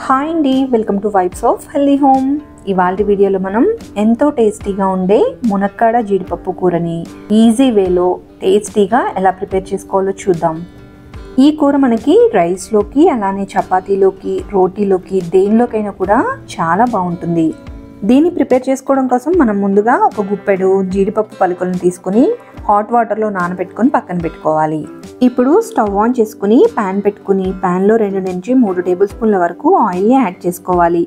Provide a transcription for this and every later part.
Hi అండి, welcome to vibes of healthy home. ఇవాళ వీడియోలో మనం ఎంతో టేస్టీగా ఉండే మునక్కాడ జీడిపప్పు కూరని ఈజీ వేలో టేస్టీగా ఎలా ప్రిపేర్ చేసుకోవాలో చూద్దాం. ఈ కూర మనకి రైస్లోకి అలానే చపాతీలోకి రోటీలోకి దేనిలోకైనా కూడా చాలా బాగుంటుంది. దీన్ని ప్రిపేర్ చేసుకోవడం కోసం మనం ముందుగా ఒక గుప్పెడు జీడిపప్పు పలుకులను తీసుకుని హాట్ వాటర్లో నానబెట్టుకొని పక్కన పెట్టుకోవాలి. ఇప్పుడు స్టవ్ ఆన్ చేసుకుని ప్యాన్ పెట్టుకుని ప్యాన్లో 2 నుంచి 3 టేబుల్ స్పూన్ల వరకు ఆయిల్ని యాడ్ చేసుకోవాలి.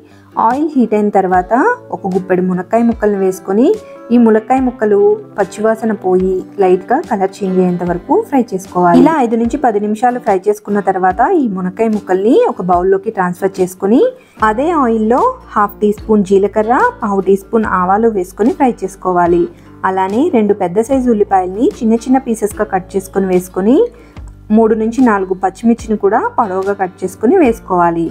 ఆయిల్ హీట్ అయిన తర్వాత ఒక గుప్పెడు మునక్కాయ ముక్కలను వేసుకొని ఈ మునక్కాయ ముక్కలు పచ్చివాసన పోయి లైట్గా కలర్ చేంజ్ అయ్యేంత వరకు ఫ్రై చేసుకోవాలి. ఇలా 5 నుంచి 10 నిమిషాలు ఫ్రై చేసుకున్న తర్వాత ఈ మునక్కాయ ముక్కల్ని ఒక బౌల్లోకి ట్రాన్స్ఫర్ చేసుకుని అదే ఆయిల్లో 1/2 టీ స్పూన్ జీలకర్ర, 1/2 టీ స్పూన్ ఆవాలు వేసుకొని ఫ్రై చేసుకోవాలి. అలానే 2 పెద్ద సైజు ఉల్లిపాయల్ని చిన్న చిన్న పీసెస్గా కట్ చేసుకొని వేసుకొని 3 నుంచి 4 పచ్చిమిర్చిని కూడా పొడవుగా కట్ చేసుకుని వేసుకోవాలి.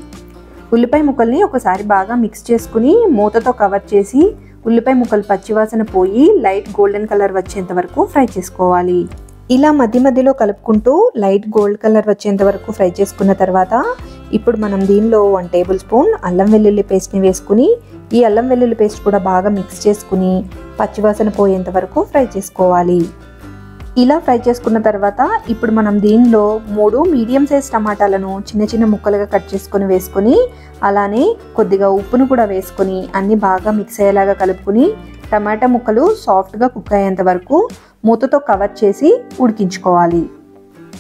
ఉల్లిపాయ ముక్కల్ని ఒకసారి బాగా మిక్స్ చేసుకుని మూతతో కవర్ చేసి ఉల్లిపాయ ముక్కలు పచ్చివాసన పోయి లైట్ గోల్డెన్ కలర్ వచ్చేంత వరకు ఫ్రై చేసుకోవాలి. ఇలా మధ్య మధ్యలో కలుపుకుంటూ లైట్ గోల్డ్ కలర్ వచ్చేంత వరకు ఫ్రై చేసుకున్న తర్వాత ఇప్పుడు మనం దీనిలో 1 టేబుల్ స్పూన్ అల్లం వెల్లుల్లి పేస్ట్ని వేసుకుని ఈ అల్లం వెల్లుల్లి పేస్ట్ కూడా బాగా మిక్స్ చేసుకుని పచ్చివాసన పోయేంత వరకు ఫ్రై చేసుకోవాలి. ఇలా ఫ్రై చేసుకున్న తర్వాత ఇప్పుడు మనం దీనిలో 3 మీడియం సైజ్ టమాటాలను చిన్న చిన్న ముక్కలుగా కట్ చేసుకొని వేసుకొని అలానే కొద్దిగా ఉప్పును కూడా వేసుకొని అన్నీ బాగా మిక్స్ అయ్యేలాగా కలుపుకొని టమాటా ముక్కలు సాఫ్ట్గా కుక్ అయ్యేంత వరకు మూతతో కవర్ చేసి ఉడికించుకోవాలి.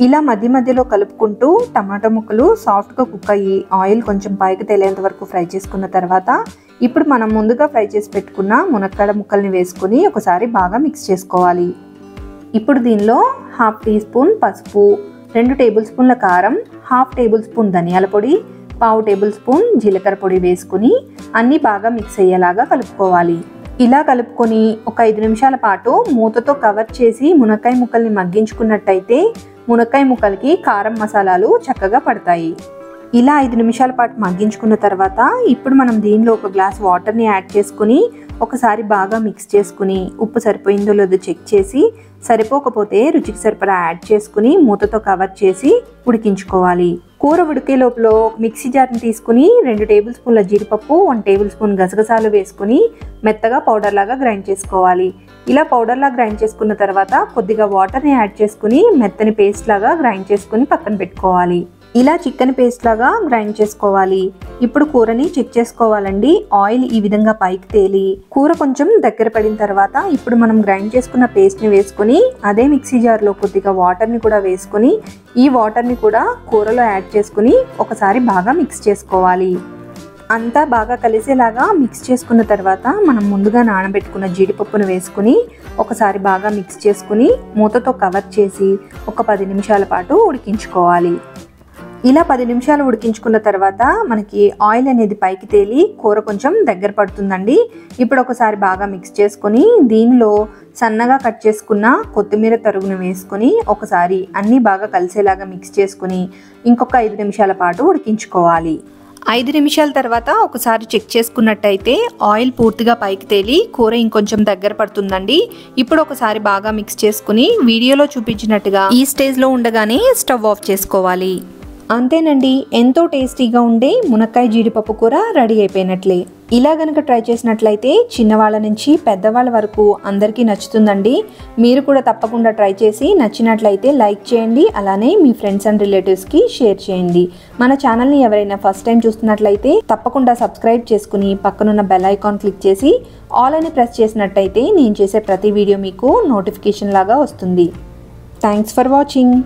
ఇలా మధ్య మధ్యలో కలుపుకుంటూ టమాటా ముక్కలు సాఫ్ట్గా కుక్ అయ్యి ఆయిల్ కొంచెం పైకి తేలేంత వరకు ఫ్రై చేసుకున్న తర్వాత ఇప్పుడు మనం ముందుగా ఫ్రై చేసి పెట్టుకున్న మునక్కాడ ముక్కల్ని వేసుకొని ఒకసారి బాగా మిక్స్ చేసుకోవాలి. ఇప్పుడు దీనిలో 1/2 టీ స్పూన్ పసుపు, 2 టేబుల్ స్పూన్ల కారం, 1/2 టేబుల్ స్పూన్ ధనియాల పొడి, 1/2 టేబుల్ స్పూన్ జీలకర్ర పొడి వేసుకుని అన్నీ బాగా మిక్స్ అయ్యేలాగా కలుపుకోవాలి. ఇలా కలుపుకొని ఒక 5 నిమిషాల పాటు మూతతో కవర్ చేసి మునక్కాయ ముక్కల్ని మగ్గించుకున్నట్టయితే మునక్కాయ ముక్కలకి కారం మసాలాలు చక్కగా పడతాయి. ఇలా 5 నిమిషాల పాటు మగ్గించుకున్న తర్వాత ఇప్పుడు మనం దీనిలో ఒక గ్లాస్ వాటర్ని యాడ్ చేసుకుని ఒకసారి బాగా మిక్స్ చేసుకుని ఉప్పు సరిపోయిందో లేదో చెక్ చేసి సరిపోకపోతే రుచికి సరిపడా యాడ్ చేసుకుని మూతతో కవర్ చేసి ఉడికించుకోవాలి. కూర ఉడికే లోపల మిక్సీ జార్ని తీసుకుని 2 టేబుల్ స్పూన్ల జీడిపప్పు, 1 టేబుల్ స్పూన్ గసగసాలు వేసుకుని మెత్తగా పౌడర్ లాగా గ్రైండ్ చేసుకోవాలి. ఇలా పౌడర్ లాగా గ్రైండ్ చేసుకున్న తర్వాత కొద్దిగా వాటర్ని యాడ్ చేసుకుని మెత్తని పేస్ట్ లాగా గ్రైండ్ చేసుకుని పక్కన పెట్టుకోవాలి. ఇలా చికెన్ పేస్ట్ లాగా గ్రైండ్ చేసుకోవాలి. ఇప్పుడు కూరని చెక్ చేసుకోవాలండి. ఆయిల్ ఈ విధంగా పైకి తేలి కూర కొంచెం దగ్గర పడిన తర్వాత ఇప్పుడు మనం గ్రైండ్ చేసుకున్న పేస్ట్ని వేసుకొని అదే మిక్సీ జార్లో కొద్దిగా వాటర్ని కూడా వేసుకొని ఈ వాటర్ని కూడా కూరలో యాడ్ చేసుకుని ఒకసారి బాగా మిక్స్ చేసుకోవాలి. అంతా బాగా కలిసేలాగా మిక్స్ చేసుకున్న తర్వాత మనం ముందుగా నానబెట్టుకున్న జీడిపప్పును వేసుకుని ఒకసారి బాగా మిక్స్ చేసుకుని మూతతో కవర్ చేసి ఒక 10 నిమిషాల పాటు ఉడికించుకోవాలి. ఇలా 10 నిమిషాలు ఉడికించుకున్న తర్వాత మనకి ఆయిల్ అనేది పైకి తేలి కూర కొంచెం దగ్గర పడుతుందండి. ఇప్పుడు ఒకసారి బాగా మిక్స్ చేసుకొని దీనిలో సన్నగా కట్ చేసుకున్న కొత్తిమీర తరుగును వేసుకొని ఒకసారి అన్నీ బాగా కలిసేలాగా మిక్స్ చేసుకుని ఇంకొక 5 నిమిషాల పాటు ఉడికించుకోవాలి. 5 నిమిషాల తర్వాత ఒకసారి చెక్ చేసుకున్నట్టయితే ఆయిల్ పూర్తిగా పైకి తేలి కూర ఇంకొంచెం దగ్గర పడుతుందండి. ఇప్పుడు ఒకసారి బాగా మిక్స్ చేసుకుని వీడియోలో చూపించినట్టుగా ఈ స్టేజ్లో ఉండగానే స్టవ్ ఆఫ్ చేసుకోవాలి. అంతేనండి, ఎంతో టేస్టీగా ఉండే మునక్కాయ జీడిపప్పు కూర రెడీ అయిపోయినట్లే. ఇలా గనక ట్రై చేసినట్లయితే చిన్నవాళ్ళ నుంచి పెద్దవాళ్ళ వరకు అందరికీ నచ్చుతుందండి. మీరు కూడా తప్పకుండా ట్రై చేసి నచ్చినట్లయితే లైక్ చేయండి. అలానే మీ ఫ్రెండ్స్ అండ్ రిలేటివ్స్కి షేర్ చేయండి. మన ఛానల్ని ఎవరైనా ఫస్ట్ టైం చూస్తున్నట్లయితే తప్పకుండా సబ్స్క్రైబ్ చేసుకుని పక్కనున్న బెల్ ఐకాన్ క్లిక్ చేసి ఆల్ అని ప్రెస్ చేసినట్టయితే నేను చేసే ప్రతి వీడియో మీకు నోటిఫికేషన్ లాగా వస్తుంది. Thanks for watching.